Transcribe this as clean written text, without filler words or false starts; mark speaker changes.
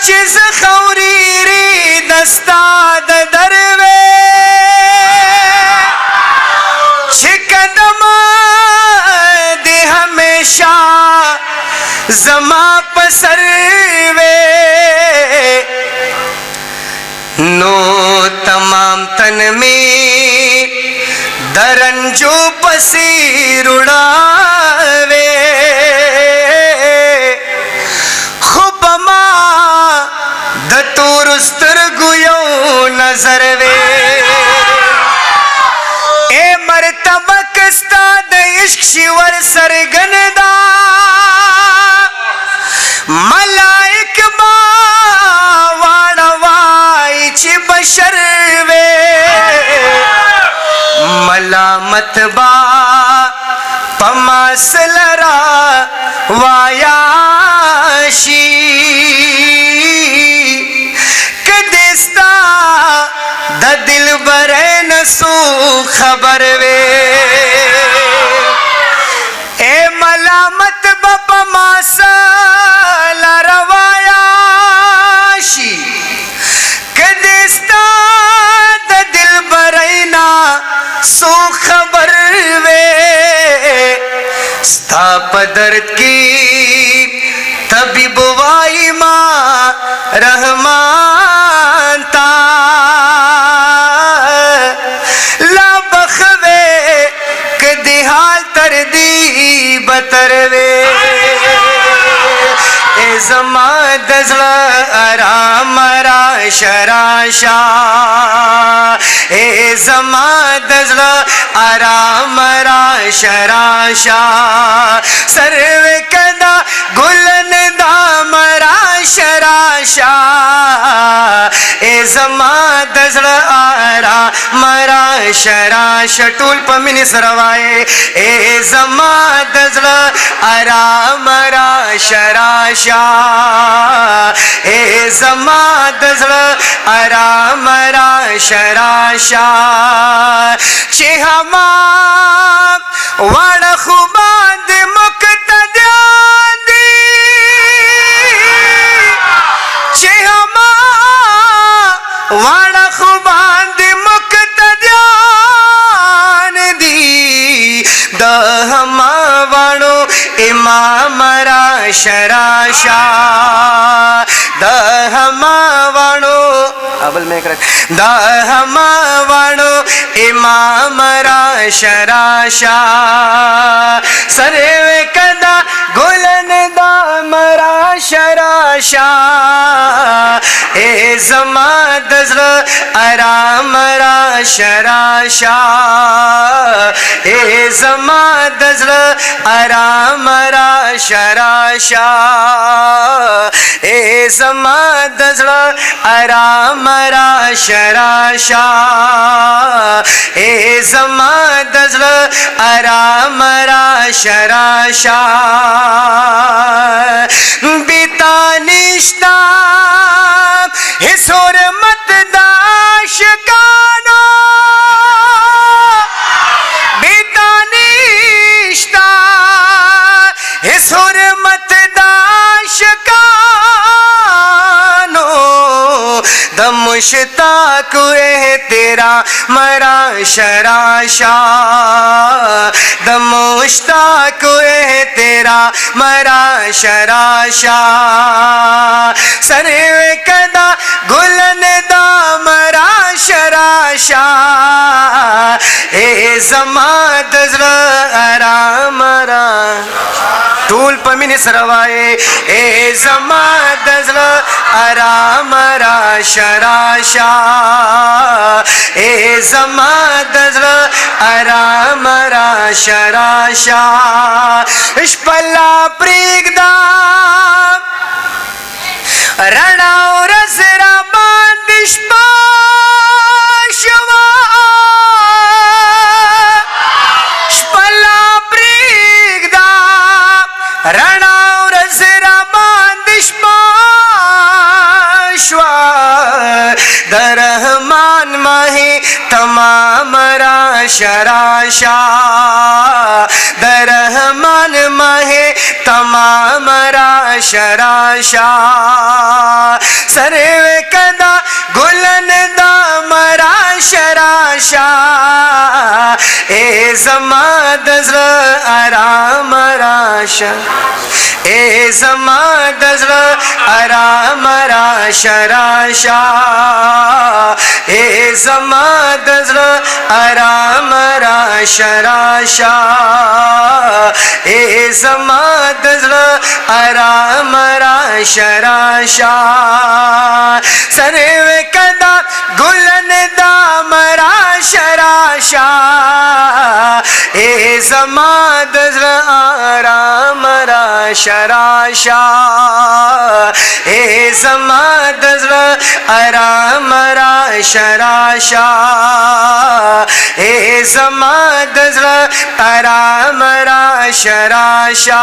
Speaker 1: چیز خوریری دستاد دروے چکدما دی ہمیشہ زما پسر وے نو تمام تن میں درنجو پسیر اڑاوے خوب ما دتور استرگو یو نظر وے اے مرتبہ کستا دا عشق شیور سرگندا ملائک با واڑوائی چی بشر وے ملامت با پماس لرا وایاشی کدستا دا دل برین سو خبر وے اے ملامت با پماس لرا وایاشی کدستا دا دل برینا سو خبر وے ستا پدرد کی طبیب وائی ماں رحمان تا لا بخوے کدی حال تردی بتر وے اے زمان دزل آرام را شراشا اے زمان دزل آرام را شراشا سرو کدا گلن دام را شراشا اے زمان دزل آرام را شراشا ٹول پمینی سروائے اے زمان دزل آرام را شراشا اے زمان دزل آرام را شراشا چی ہما وڑ خوبان دی مقتدیان دی چی ہما وڑ خوبان دی مقتدیان دی دا ہما وڑو امام را شراشا دا ہما وڑو ابل میں کرک دا ہما وڑو امام را شراشا سروے کدا گلن دا مرا شراشا اے زمان دزل آرام را شراشا اے زمان دزل آرام را شراشا اے زمان دزل آرام را شراشا اے زمان دزل آرام را شراشا بیتا نشتا اس حرمت داشکانو بیتا نشتا اس حرمت داشکانو دم مشتاق اے تیرا مرا شراشا دم مشتاق اے تیرا مرا شراشا سروے کدا گلن دا مرا شراشا اے زمان دزل آرام را ٹول پمینی سروائے اے زمان دزل آرام را شراشا اے زمان دزل آرام را شراشا اشپلا پریگ دا رنا و رز را باندش پاشوا اشپلا پریگ دا رنا و رز را باندش پاشوا در رحمان ماہی تمام را شراشا در رحمان ماہی تمام را شراشا سروے کدا گلن دا مراش راشا اے زما دزر آرام راشا اے زما دزر آرام راشا راشا اے زما دزر آرام راشا راشا اے زما دزر آرام راشا راشا سروے کدا گلن دا مراش راشا اے زما دزر آرام راشا راشا اے زما دزر آرام راشا راشا اے زما دزر آرام راشا راشا